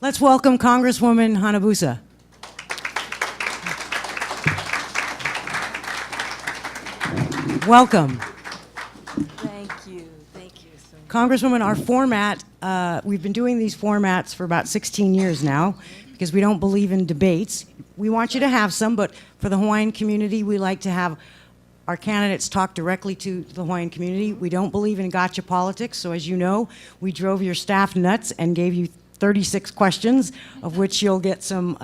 Let's welcome Congresswoman Hanabusa. Welcome. Thank you so much. Congresswoman, our format, we've been doing these formats for about 16 years now because we don't believe in debates. We want you to have some, but for the Hawaiian community, we like to have our candidates talk directly to the Hawaiian community. We don't believe in gotcha politics, so as you know, we drove your staff nuts and gave you 36 questions, of which you'll get some...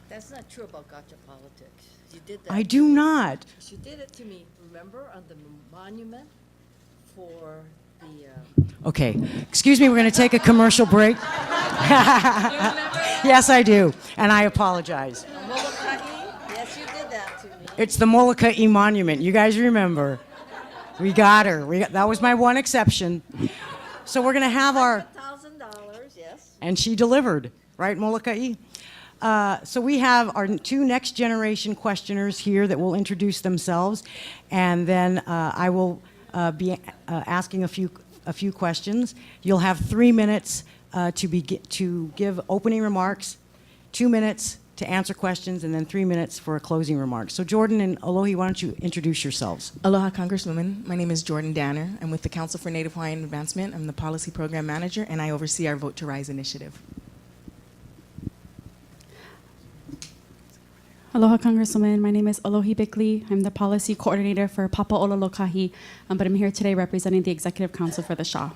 That's not true about gotcha politics. You did that. I do not. You did it to me, remember, on the monument for the... Okay, excuse me, we're going to take a commercial break. Yes, I do, and I apologize. Molokai? Yes, you did that to me. It's the Mauna Kea monument. You guys remember. We got her. That was my one exception. So we're going to have our... $1,000, yes. And she delivered, right, Molokai? So we have our two next generation questioners here that will introduce themselves, and then I will be asking a few questions. You'll have 3 minutes to give opening remarks, 2 minutes to answer questions, and then 3 minutes for a closing remarks. So Jordan and Alohi, why don't you introduce yourselves? Aloha, Congresswoman. My name is Jordan Danner. I'm with the Council for Native Hawaiian Advancement. I'm the Policy Program Manager, and I oversee our Vote to Rise initiative. Aloha, Congresswoman. My name is Alohi Bickley. I'm the Policy Coordinator for Papa'ololokahi, but I'm here today representing the Executive Council for the SHA.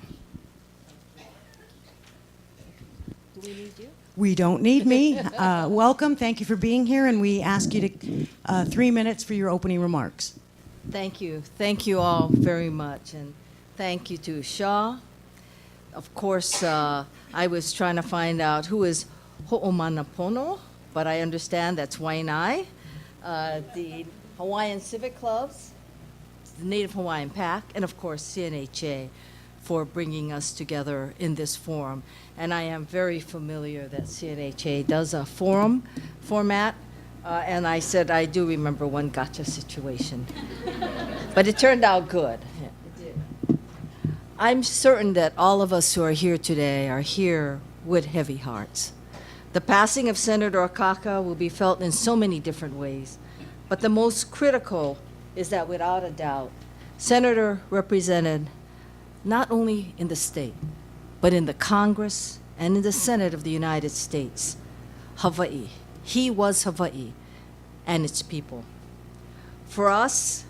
Do we need you? We don't need me. Welcome, thank you for being here, and we ask you to 3 minutes for your opening remarks. Thank you. Thank you all very much. And thank you to Shaw. Of course, I was trying to find out who is Ho'omanapono, but I understand that's Waianae, the Hawaiian Civic Clubs, the Native Hawaiian PAC, and of course CNHA for bringing us together in this forum. And I am very familiar that CNHA does a forum format, and I said I do remember one gotcha situation. But it turned out good. Yeah, it did. I'm certain that all of us who are here today are here with heavy hearts. The passing of Senator Akaka will be felt in so many different ways, but the most critical is that without a doubt, Senator represented not only in the state, but in the Congress and in the Senate of the United States, Hawaii. He was Hawaii and its people. For us,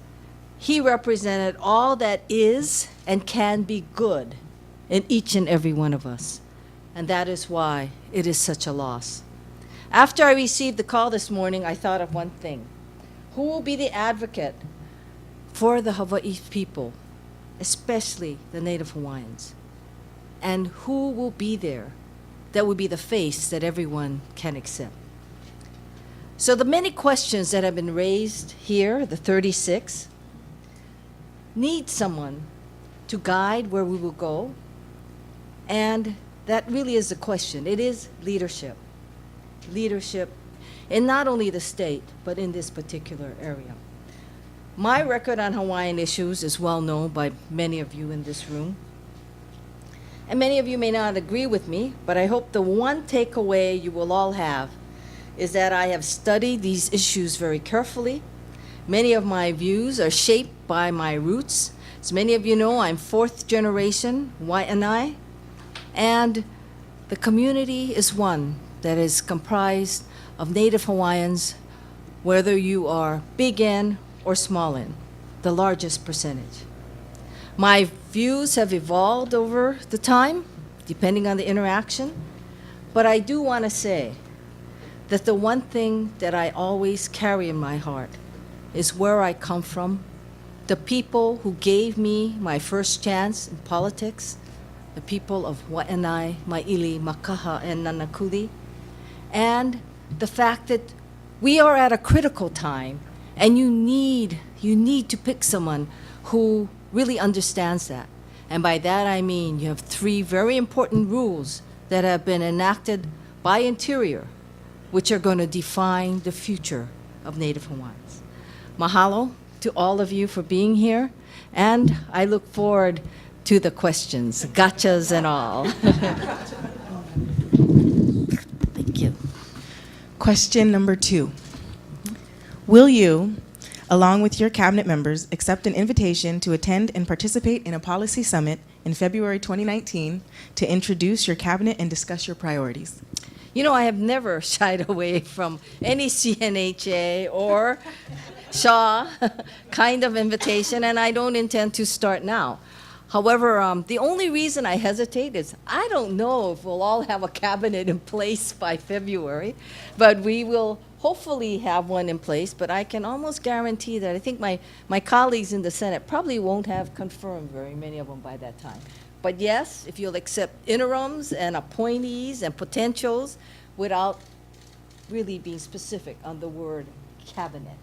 he represented all that is and can be good in each and every one of us. And that is why it is such a loss. After I received the call this morning, I thought of one thing. Who will be the advocate for the Hawaii people, especially the Native Hawaiians? And who will be there that will be the face that everyone can accept? So the many questions that have been raised here, the 36, need someone to guide where we will go, and that really is the question. It is leadership. Leadership in not only the state, but in this particular area. My record on Hawaiian issues is well known by many of you in this room. And many of you may not agree with me, but I hope the one takeaway you will all have is that I have studied these issues very carefully. Many of my views are shaped by my roots. As many of you know, I'm fourth generation Waianae. And the community is one that is comprised of Native Hawaiians, whether you are big N or small n, the largest percentage. My views have evolved over the time, depending on the interaction, but I do want to say that the one thing that I always carry in my heart is where I come from, the people who gave me my first chance in politics, the people of Waianae, Maili, Makaha, and Nanakuli, and the fact that we are at a critical time, and you need to pick someone who really understands that. And by that I mean you have 3 very important rules that have been enacted by Interior, which are going to define the future of Native Hawaiians. Mahalo to all of you for being here, and I look forward to the questions, gotchas and all. Question number 2. Will you, along with your cabinet members, accept an invitation to attend and participate in a policy summit in February 2019 to introduce your cabinet and discuss your priorities? You know, I have never shied away from any CNHA or SHA kind of invitation, and I don't intend to start now. However, the only reason I hesitate is I don't know if we'll all have a cabinet in place by February, but we will hopefully have one in place. But I can almost guarantee that I think my colleagues in the Senate probably won't have confirmed very many of them by that time. But yes, if you'll accept interims and appointees and potentials without really being specific on the word cabinet.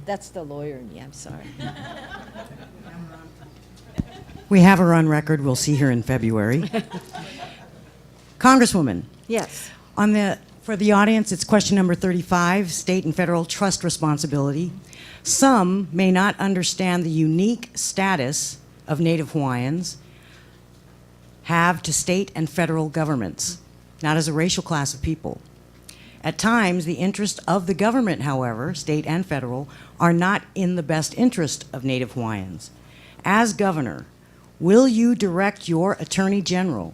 That's the lawyer in me, I'm sorry. We have her on record. We'll see her in February. Congresswoman, Yes. for the audience, it's question number 35, state and federal trust responsibility. Some may not understand the unique status of Native Hawaiians have to state and federal governments, not as a racial class of people. At times, the interest of the government, however, state and federal, are not in the best interest of Native Hawaiians. As governor, will you direct your Attorney General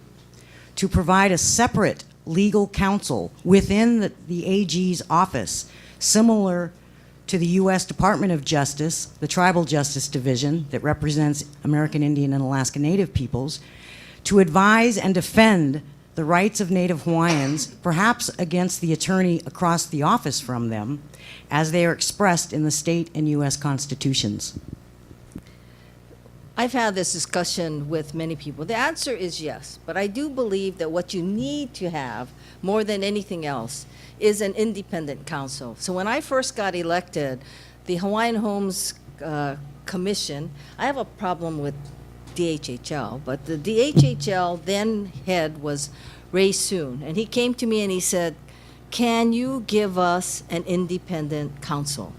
to provide a separate legal counsel within the AG's office, similar to the U.S. Department of Justice, the Tribal Justice Division that represents American Indian and Alaska Native peoples, to advise and defend the rights of Native Hawaiians, perhaps against the attorney across the office from them, as they are expressed in the state and U.S. constitutions? I've had this discussion with many people. The answer is yes, but I do believe that what you need to have, more than anything else, is an independent counsel. So when I first got elected, the Hawaiian Homes Commission, I have a problem with DHHL, but the DHHL then head was Ray Soon, and he came to me and he said, can you give us an independent counsel?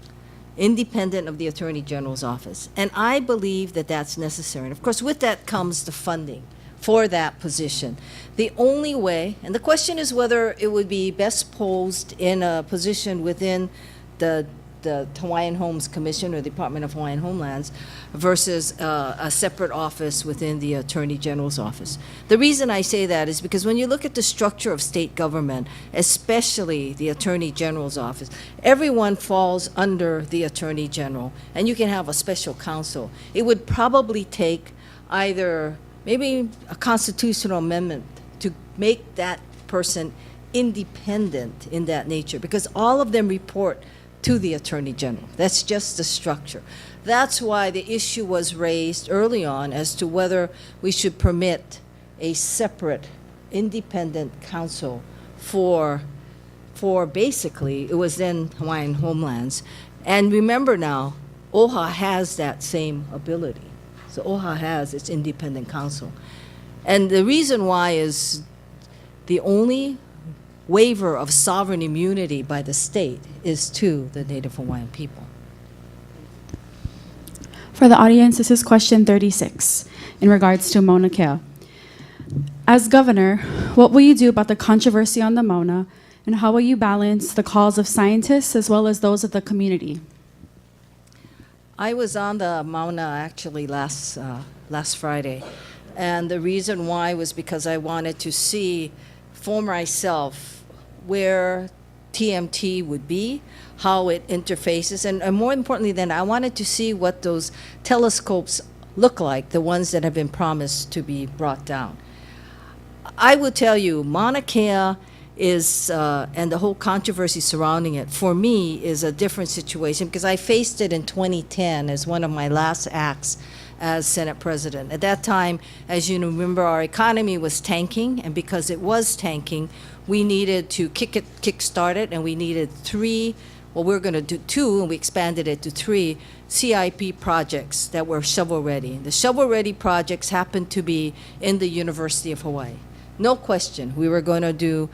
Independent of the Attorney General's office. And I believe that that's necessary. And of course, with that comes the funding for that position. The only way, and the question is whether it would be best posed in a position within the Hawaiian Homes Commission or the Department of Hawaiian Homelands versus a separate office within the Attorney General's office. The reason I say that is because when you look at the structure of state government, especially the Attorney General's office, everyone falls under the Attorney General, and you can have a special counsel. It would probably take either maybe a constitutional amendment to make that person independent in that nature, because all of them report to the Attorney General. That's just the structure. That's why the issue was raised early on as to whether we should permit a separate independent counsel for basically, it was then Hawaiian Homelands. And remember now, OHA has that same ability. So OHA has its independent counsel. And the reason why is the only waiver of sovereign immunity by the state is to the Native Hawaiian people. For the audience, this is question 36 in regards to Mauna Kea. As governor, what will you do about the controversy on the Mauna, and how will you balance the calls of scientists as well as those of the community? I was on the Mauna actually last Friday, and the reason why was because I wanted to see for myself where TMT would be, how it interfaces, and more importantly than I wanted to see what those telescopes look like, the ones that have been promised to be brought down. I will tell you, Mauna Kea is, and the whole controversy surrounding it, for me, is a different situation because I faced it in 2010 as one of my last acts as Senate President. At that time, as you remember, our economy was tanking, and because it was tanking, we needed to kickstart it, and we needed three, well, we were going to do two, and we expanded it to three CIP projects that were shovel-ready. The shovel-ready projects happened to be in the University of Hawaii. No question, we were going to do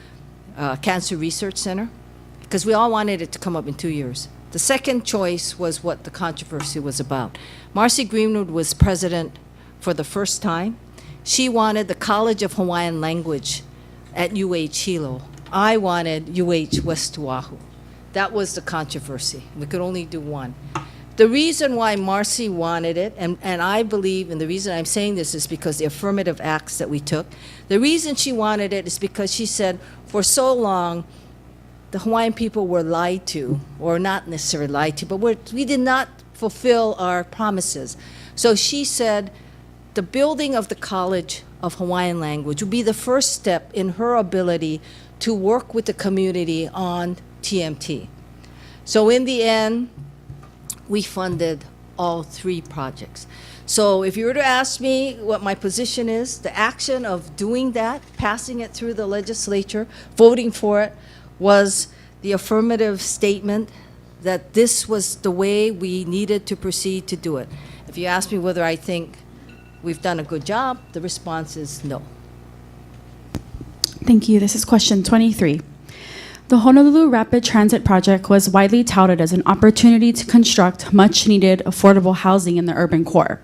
Cancer Research Center, because we all wanted it to come up in 2 years. The second choice was what the controversy was about. Marcy Greenwood was president for the first time. She wanted the College of Hawaiian Language at UH Hilo I wanted UH West Oahu. That was the controversy. We could only do one. The reason why Marcy wanted it, and I believe, and the reason I'm saying this is because the affirmative acts that we took, the reason she wanted it is because she said for so long, the Hawaiian people were lied to, or not necessarily lied to, but we did not fulfill our promises. So she said the building of the College of Hawaiian Language would be the first step in her ability to work with the community on TMT. So in the end, we funded all 3 projects. So if you were to ask me what my position is, the action of doing that, passing it through the legislature, voting for it, was the affirmative statement that this was the way we needed to proceed to do it. If you ask me whether I think we've done a good job, the response is no. Thank you. This is question 23. The Honolulu Rapid Transit Project was widely touted as an opportunity to construct much-needed affordable housing in the urban core.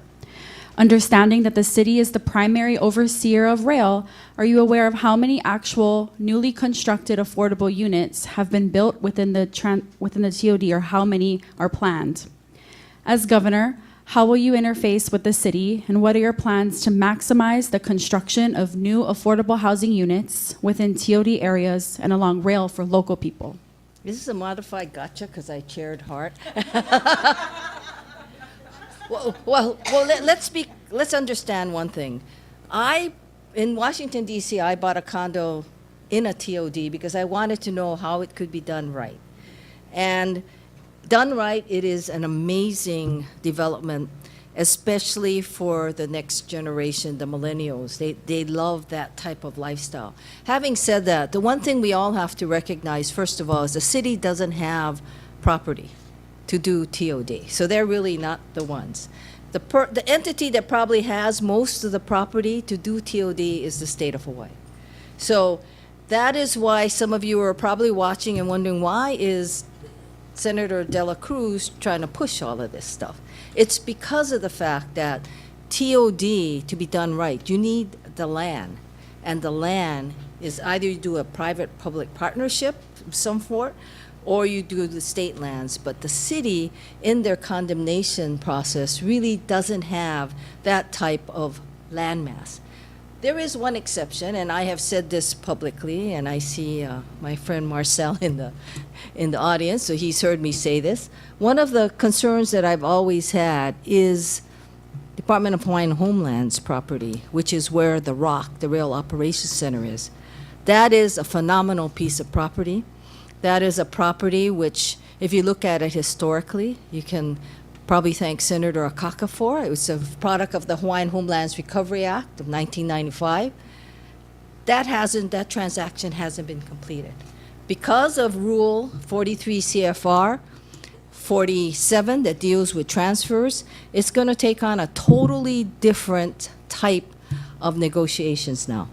Understanding that the city is the primary overseer of rail, are you aware of how many actual newly constructed affordable units have been built within the TOD, or how many are planned? As governor, how will you interface with the city, and what are your plans to maximize the construction of new affordable housing units within TOD areas and along rail for local people? This is a modified gotcha because I chaired Hart. Let's understand one thing. In Washington, D.C., I bought a condo in a TOD because I wanted to know how it could be done right. And done right, it is an amazing development, especially for the next generation, the millennials. They love that type of lifestyle. Having said that, the one thing we all have to recognize, first of all, is the city doesn't have property to do TOD. So they're really not the ones. The entity that probably has most of the property to do TOD is the state of Hawaii. So that is why some of you are probably watching and wondering, why is Senator Dela Cruz trying to push all of this stuff? It's because of the fact that TOD, to be done right, you need the land. And the land is either you do a private-public partnership of some sort, or you do the state lands. But the city, in their condemnation process, really doesn't have that type of landmass. There is one exception, and I have said this publicly, and I see my friend Marcel in the audience, so he's heard me say this. One of the concerns that I've always had is Department of Hawaiian Homeland's property, which is where the ROC, the Rail Operations Center, is. That is a phenomenal piece of property. That is a property which, if you look at it historically, you can probably thank Senator Akaka for. It was a product of the Hawaiian Homelands Recovery Act of 1995. That transaction hasn't been completed. Because of Rule 43 CFR 47 that deals with transfers, it's going to take on a totally different type of negotiations now.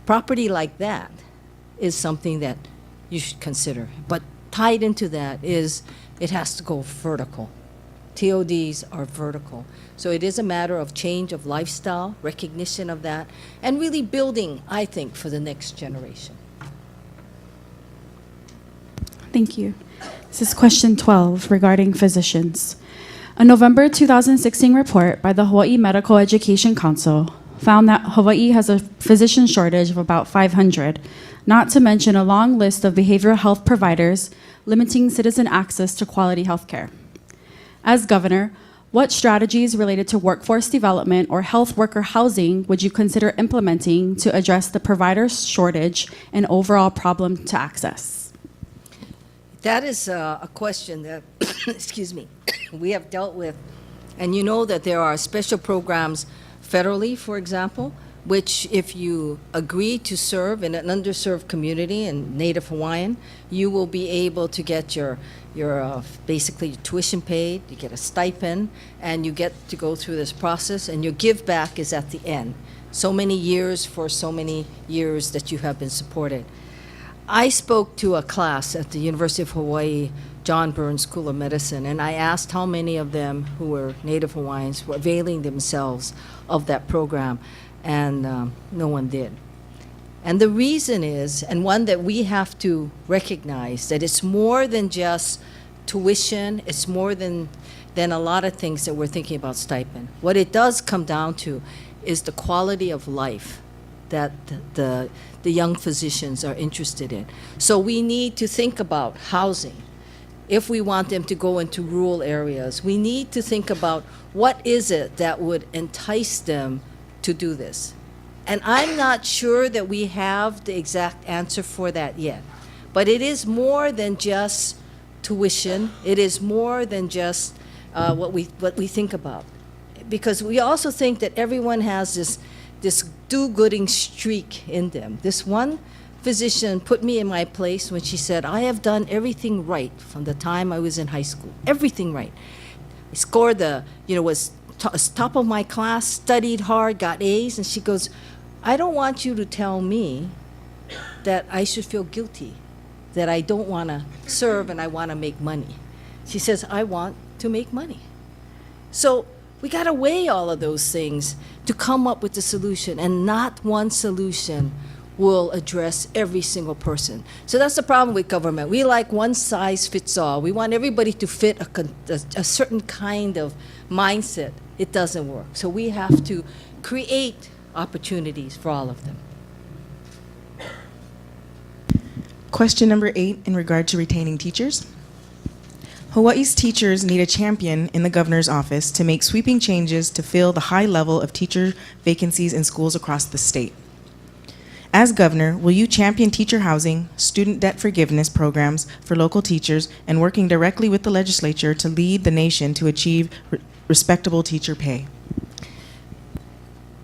Property like that is something that you should consider. But tied into that is it has to go vertical. TODs are vertical. So it is a matter of change of lifestyle, recognition of that, and really building, I think, for the next generation. Thank you. This is question 12 regarding physicians. A November 2016 report by the Hawaii Medical Education Council found that Hawaii has a physician shortage of about 500, not to mention a long list of behavioral health providers limiting citizen access to quality health care. As governor, what strategies related to workforce development or health worker housing would you consider implementing to address the provider shortage and overall problem to access? That is a question that, excuse me, we have dealt with. And you know that there are special programs federally, for example, which if you agree to serve in an underserved community and Native Hawaiian, you will be able to get your basically your tuition paid, you get a stipend, and you get to go through this process, and your give back is at the end. So many years for so many years that you have been supported. I spoke to a class at the University of Hawaii John Burns School of Medicine, and I asked how many of them who were Native Hawaiians were availing themselves of that program, and no one did. And the reason is, and one that we have to recognize, that it's more than just tuition, it's more than a lot of things that we're thinking about stipend. What it does come down to is the quality of life that the young physicians are interested in. So we need to think about housing. If we want them to go into rural areas, we need to think about what is it that would entice them to do this. And I'm not sure that we have the exact answer for that yet. But it is more than just tuition. It is more than just what we think about. Because we also think that everyone has this do-gooding streak in them. This one physician put me in my place when she said, I have done everything right from the time I was in high school. Everything right. I scored was top of my class, studied hard, got A's, and she goes, I don't want you to tell me that I should feel guilty, that I don't want to serve and I want to make money. She says, I want to make money. So we got to weigh all of those things to come up with the solution, and not one solution will address every single person. So that's the problem with government. We like one size fits all. We want everybody to fit a certain kind of mindset. It doesn't work. So we have to create opportunities for all of them. Question number 8 in regard to retaining teachers. Hawaii's teachers need a champion in the governor's office to make sweeping changes to fill the high level of teacher vacancies in schools across the state. As governor, will you champion teacher housing, student debt forgiveness programs for local teachers, and working directly with the legislature to lead the nation to achieve respectable teacher pay?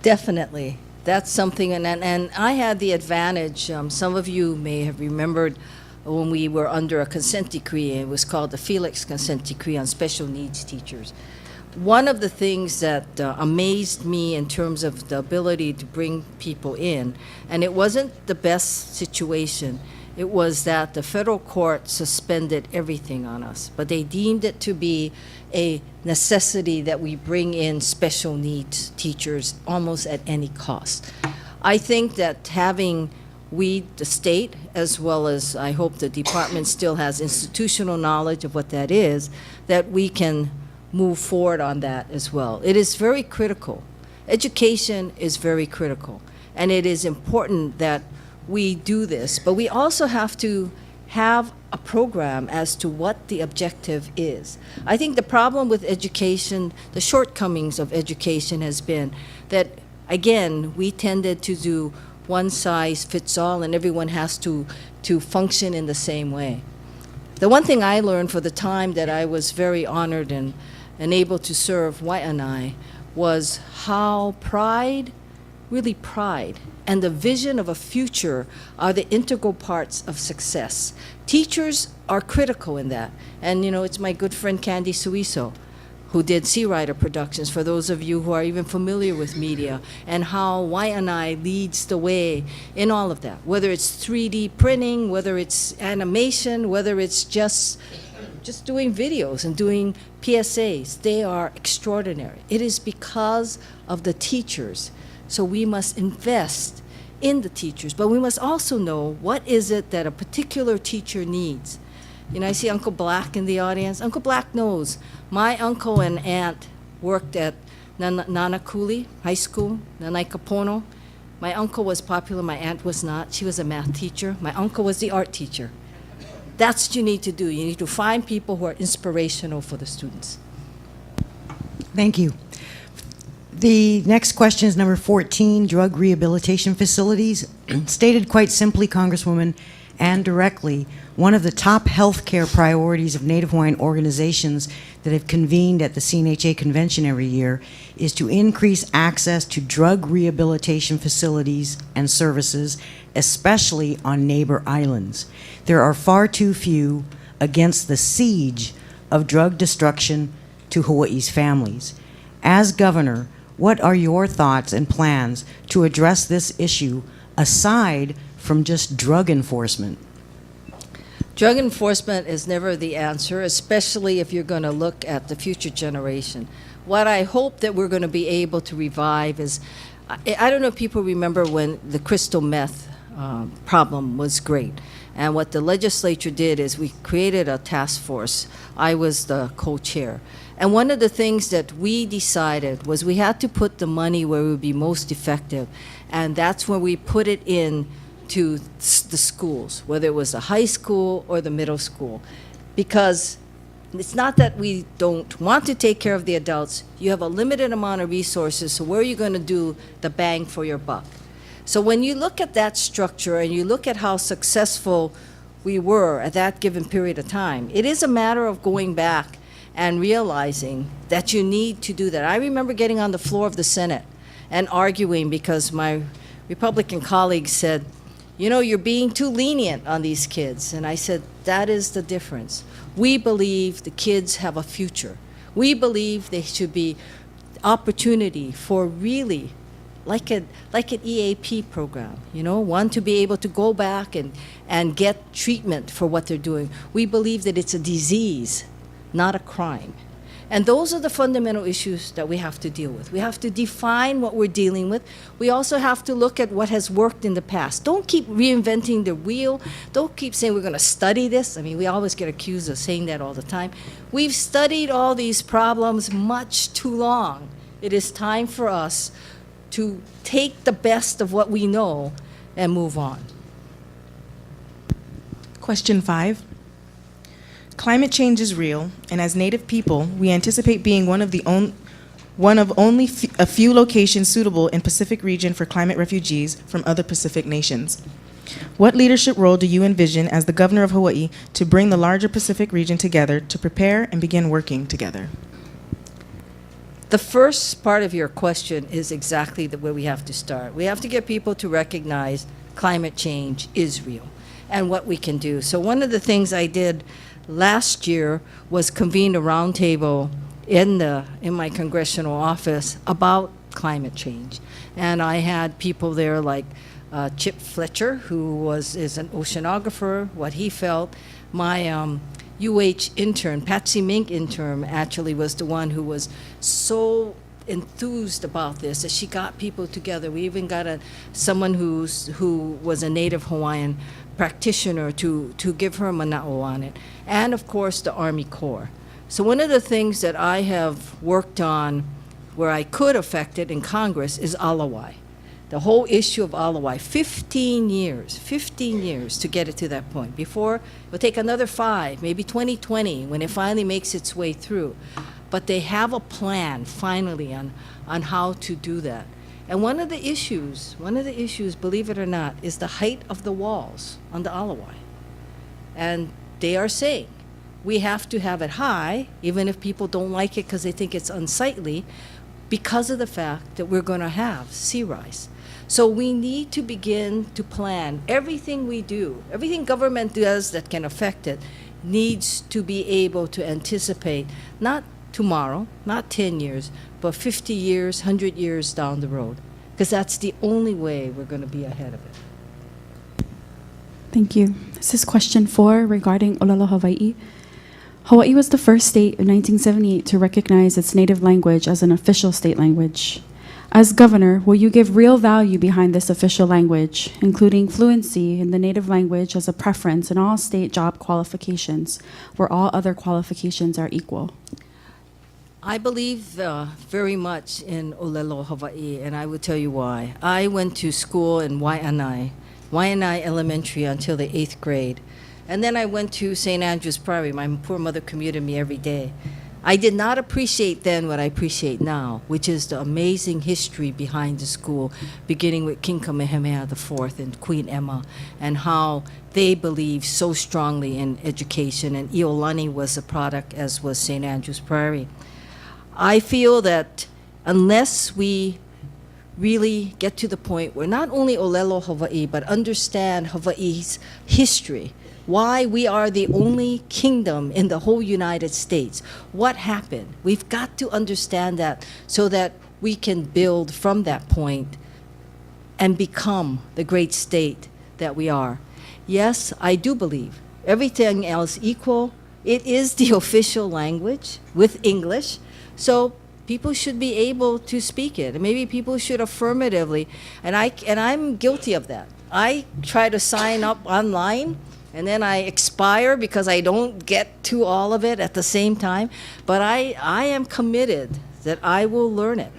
Definitely. That's something, and I had the advantage, some of you may have remembered when we were under a consent decree. It was called the Felix Consent Decree on special needs teachers. One of the things that amazed me in terms of the ability to bring people in, and it wasn't the best situation, it was that the federal court suspended everything on us, but they deemed it to be a necessity that we bring in special needs teachers almost at any cost. I think that having we, the state, as well as I hope the department still has institutional knowledge of what that is, that we can move forward on that as well. It is very critical. Education is very critical, and it is important that we do this, but we also have to have a program as to what the objective is. I think the problem with education, the shortcomings of education has been that, again, we tended to do one size fits all and everyone has to function in the same way. The one thing I learned for the time that I was very honored and able to serve Waianae was how pride, really pride, and the vision of a future are the integral parts of success. Teachers are critical in that. And it's my good friend Candy Suiso who did Sea Rider Productions, for those of you who are even familiar with media, and how Waianae leads the way in all of that, whether it's 3D printing, whether it's animation, whether it's just doing videos and doing PSAs. They are extraordinary. It is because of the teachers. So we must invest in the teachers, but we must also know what is it that a particular teacher needs. I see Uncle Black in the audience. Uncle Black knows. My uncle and aunt worked at Nanakuli High School, Nanaikapono. My uncle was popular, my aunt was not. She was a math teacher. My uncle was the art teacher. That's what you need to do. You need to find people who are inspirational for the students. Thank you. The next question is number 14, drug rehabilitation facilities. Stated quite simply, Congresswoman, and directly, one of the top healthcare priorities of Native Hawaiian organizations that have convened at the CNHA convention every year is to increase access to drug rehabilitation facilities and services, especially on neighbor islands. There are far too few against the siege of drug destruction to Hawaii's families. As governor, what are your thoughts and plans to address this issue aside from just drug enforcement? Drug enforcement is never the answer, especially if you're going to look at the future generation. What I hope that we're going to be able to revive is, I don't know if people remember when the crystal meth problem was great. And what the legislature did is we created a task force. I was the co-chair. And one of the things that we decided was we had to put the money where it would be most effective. And that's where we put it in to the schools, whether it was the high school or the middle school. Because it's not that we don't want to take care of the adults. You have a limited amount of resources, so where are you going to do the bang for your buck? So when you look at that structure and you look at how successful we were at that given period of time, it is a matter of going back and realizing that you need to do that. I remember getting on the floor of the Senate and arguing because my Republican colleagues said, you know, you're being too lenient on these kids. And I said, that is the difference. We believe the kids have a future. We believe there should be opportunity for really like an EAP program, you know, one to be able to go back and get treatment for what they're doing. We believe that it's a disease, not a crime. And those are the fundamental issues that we have to deal with. We have to define what we're dealing with. We also have to look at what has worked in the past. Don't keep reinventing the wheel. Don't keep saying we're going to study this. I mean, we always get accused of saying that all the time. We've studied all these problems much too long. It is time for us to take the best of what we know and move on. Question 5. Climate change is real, and as Native people, we anticipate being one of only a few locations suitable in Pacific region for climate refugees from other Pacific nations. What leadership role do you envision as the governor of Hawaii to bring the larger Pacific region together to prepare and begin working together? The first part of your question is exactly where we have to start. We have to get people to recognize climate change is real and what we can do. So one of the things I did last year was convene a roundtable in my congressional office about climate change. And I had people there like Chip Fletcher, who is an oceanographer, what he felt. My UH intern, Patsy Mink intern, actually was the one who was so enthused about this that she got people together. We even got someone who was a native Hawaiian practitioner to give her mana'o on it. And of course the Army Corps. So one of the things that I have worked on where I could affect it in Congress is alawai. The whole issue of alawai, 15 years to get it to that point. Before, it will take another 5, maybe 2020 when it finally makes its way through. But they have a plan finally on how to do that. And one of the issues, believe it or not, is the height of the walls on the alawai. And they are saying, we have to have it high, even if people don't like it because they think it's unsightly, because of the fact that we're going to have sea rise. So we need to begin to plan. Everything we do, everything government does that can affect it, needs to be able to anticipate, not tomorrow, not 10 years, but 50 years, 100 years down the road. Because that's the only way we're going to be ahead of it. Thank you. This is question 4 regarding Olelo, Hawaii. Hawaii was the first state in 1978 to recognize its native language as an official state language. As governor, will you give real value behind this official language, including fluency in the native language as a preference in all state job qualifications, where all other qualifications are equal? I believe very much in Olelo, Hawaii, and I will tell you why. I went to school in Waianae Elementary until the 8th grade. And then I went to St. Andrew's Prairie. My poor mother commuted me every day. I did not appreciate then what I appreciate now, which is the amazing history behind the school, beginning with King Kamehameha IV and Queen Emma, and how they believed so strongly in education. And Iolani was a product, as was St. Andrew's Prairie. I feel that unless we really get to the point where not only Olelo Hawaii, but understand Hawaii's history, why we are the only kingdom in the whole United States. What happened? We've got to understand that so that we can build from that point and become the great state that we are. Yes, I do believe everything else equal. It is the official language with English, so people should be able to speak it. And maybe people should affirmatively, and I'm guilty of that. I try to sign up online, and then I expire because I don't get to all of it at the same time. But I am committed that I will learn it.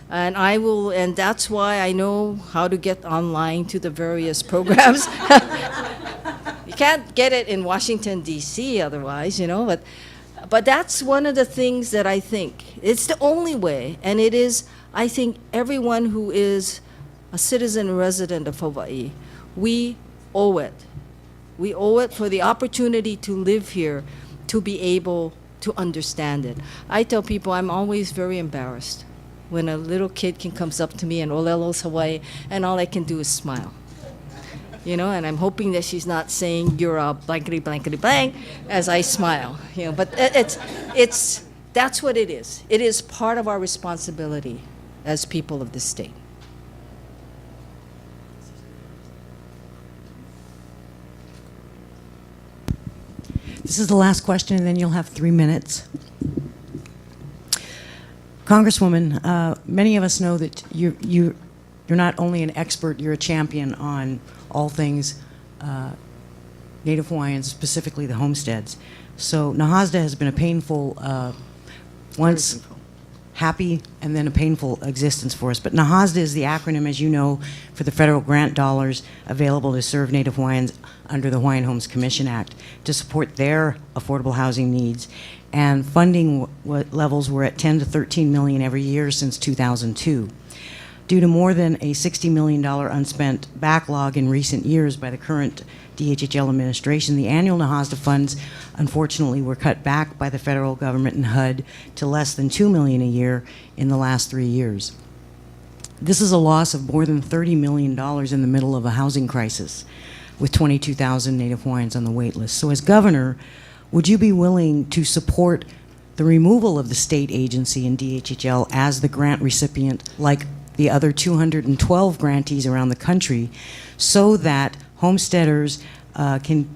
And that's why I know how to get online to the various programs. You can't get it in Washington, D.C. otherwise, but that's one of the things that I think. It's the only way, and it is, I think, everyone who is a citizen and resident of Hawaii, we owe it. We owe it for the opportunity to live here, to be able to understand it. I tell people I'm always very embarrassed when a little kid comes up to me in Olelo's Hawaii, and all I can do is smile. And I'm hoping that she's not saying you're a blankety blankety blank as I smile. But that's what it is. It is part of our responsibility as people of this state. This is the last question, and then you'll have 3 minutes. Congresswoman, many of us know that you're not only an expert, you're a champion on all things Native Hawaiians, specifically the homesteads. So NAHASDA has been a painful, once happy and then a painful existence for us. But NAHASDA is the acronym, as you know, for the federal grant dollars available to serve Native Hawaiians under the Hawaiian Homes Commission Act to support their affordable housing needs. And funding levels were at 10 to 13 million every year since 2002. Due to more than a $60 million unspent backlog in recent years by the current DHHL administration, the annual NAHASDA funds, unfortunately, were cut back by the federal government and HUD to less than $2 million a year in the last 3 years. This is a loss of more than $30 million in the middle of a housing crisis, with 22,000 Native Hawaiians on the wait list. So as governor, would you be willing to support the removal of the state agency in DHHL as the grant recipient, like the other 212 grantees around the country, so that homesteaders can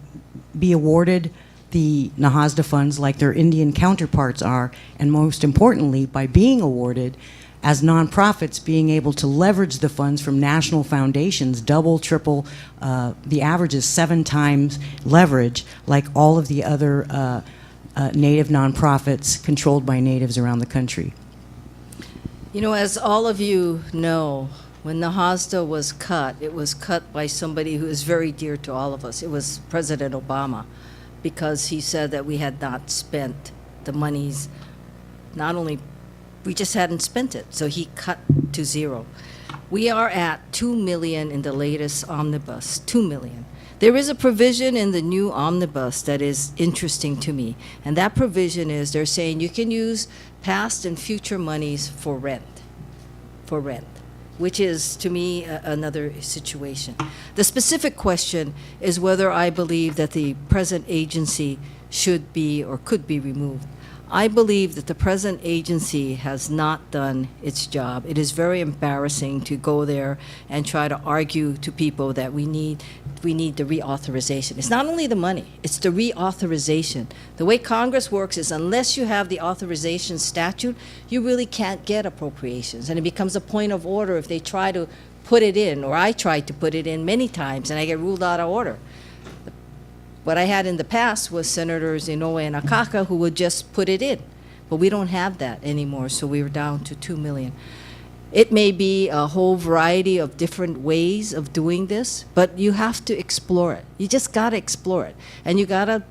be awarded the NAHASDA funds like their Indian counterparts are, and most importantly, by being awarded, as nonprofits, being able to leverage the funds from national foundations, double, triple, the average is 7 times leverage, like all of the other Native nonprofits controlled by Natives around the country. As all of you know, when NAHASDA was cut, it was cut by somebody who is very dear to all of us. It was President Obama, because he said that we had not spent the monies, we just hadn't spent it, so he cut to 0. We are at 2 million in the latest omnibus, 2 million. There is a provision in the new omnibus that is interesting to me, and that provision is they're saying you can use past and future monies for rent, which is, to me, another situation. The specific question is whether I believe that the present agency should be or could be removed. I believe that the present agency has not done its job. It is very embarrassing to go there and try to argue to people that we need the reauthorization. It's not only the money, it's the reauthorization. The way Congress works is unless you have the authorization statute, you really can't get appropriations. And it becomes a point of order if they try to put it in, or I tried to put it in many times, and I get ruled out of order. What I had in the past was Senators Inoue and Akaka who would just put it in. But we don't have that anymore, so we were down to 2 million. It may be a whole variety of different ways of doing this, but you have to explore it. You just got to explore it. And you got to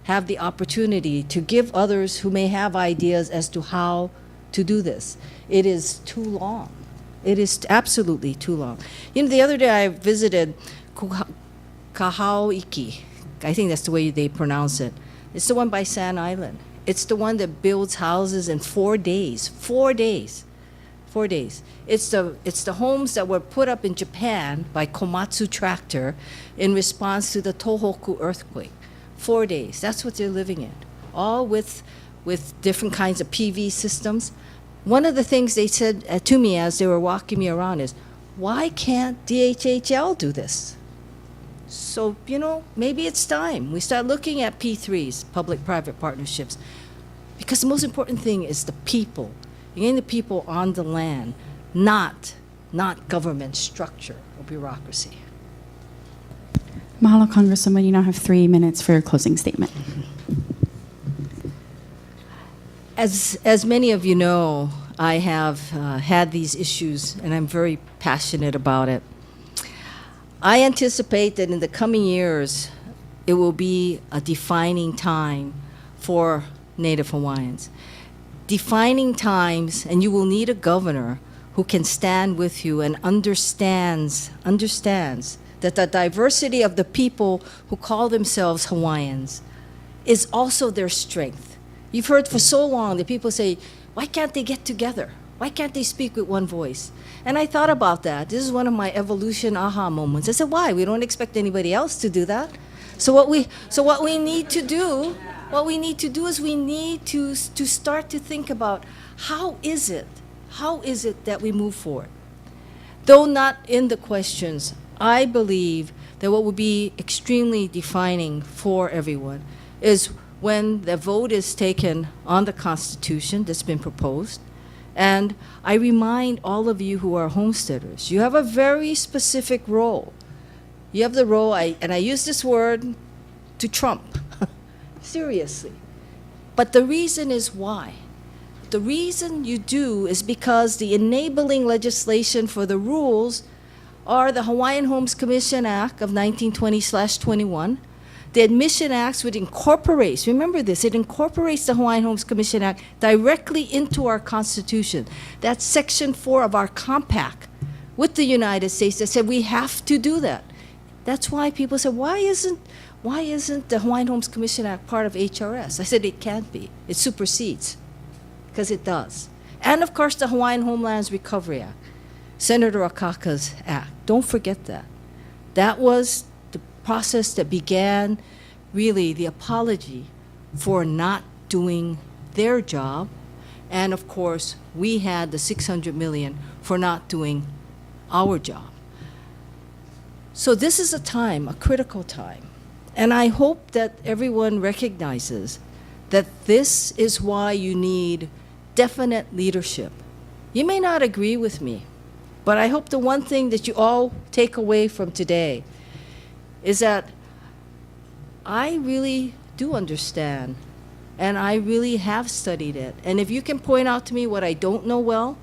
have the opportunity to give others who may have ideas as to how to do this. It is too long. It is absolutely too long. The other day I visited Kahauiki. I think that's the way they pronounce it. It's the one by Sand Island. It's the one that builds houses in 4 days. 4 days. 4 days. It's the homes that were put up in Japan by Komatsu Tractor in response to the Tohoku earthquake. 4 days. That's what they're living in. All with different kinds of PV systems. One of the things they said to me as they were walking me around is, why can't DHHL do this? So, maybe it's time we start looking at P3s, public-private partnerships, because the most important thing is the people, getting the people on the land, not government structure or bureaucracy. Mahalo, Congresswoman. You now have 3 minutes for your closing statement. As many of you know, I have had these issues, and I'm very passionate about it. I anticipate that in the coming years, it will be a defining time for Native Hawaiians. Defining times, and you will need a governor who can stand with you and understands that the diversity of the people who call themselves Hawaiians is also their strength. You've heard for so long that people say, why can't they get together? Why can't they speak with one voice? And I thought about that. This is one of my evolution aha moments. I said, why? We don't expect anybody else to do that. So what we need to do is we need to start to think about how is it that we move forward? Though not in the questions, I believe that what would be extremely defining for everyone is when the vote is taken on the Constitution that's been proposed. And I remind all of you who are homesteaders, you have a very specific role. You have the role, and I use this word to trump, seriously. But the reason is why. The reason you do is because the enabling legislation for the rules are the Hawaiian Homes Commission Act of 1920/21. The Admission Acts would incorporate, remember this, it incorporates the Hawaiian Homes Commission Act directly into our Constitution. That's Section 4 of our compact with the United States that said we have to do that. That's why people say, why isn't the Hawaiian Homes Commission Act part of HRS? I said it can't be. It supersedes, because it does. And of course the Hawaiian Homelands Recovery Act, Senator Akaka's act. Don't forget that. That was the process that began really the apology for not doing their job. And of course, we had the $600 million for not doing our job. So this is a time, a critical time. And I hope that everyone recognizes that this is why you need definite leadership. You may not agree with me, but I hope the one thing that you all take away from today is that I really do understand, and I really have studied it. And if you can point out to me what I don't know well,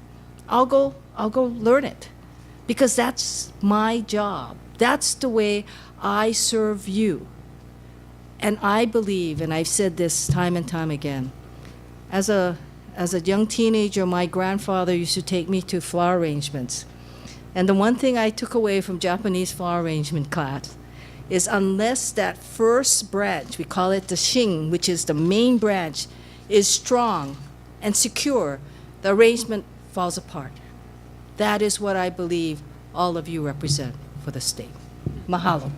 I'll go learn it, because that's my job. That's the way I serve you. And I believe, and I've said this time and time again, as a young teenager, my grandfather used to take me to flower arrangements. And the one thing I took away from Japanese flower arrangement class is unless that first branch, we call it the shing, which is the main branch, is strong and secure, the arrangement falls apart. That is what I believe all of you represent for the state. Mahalo.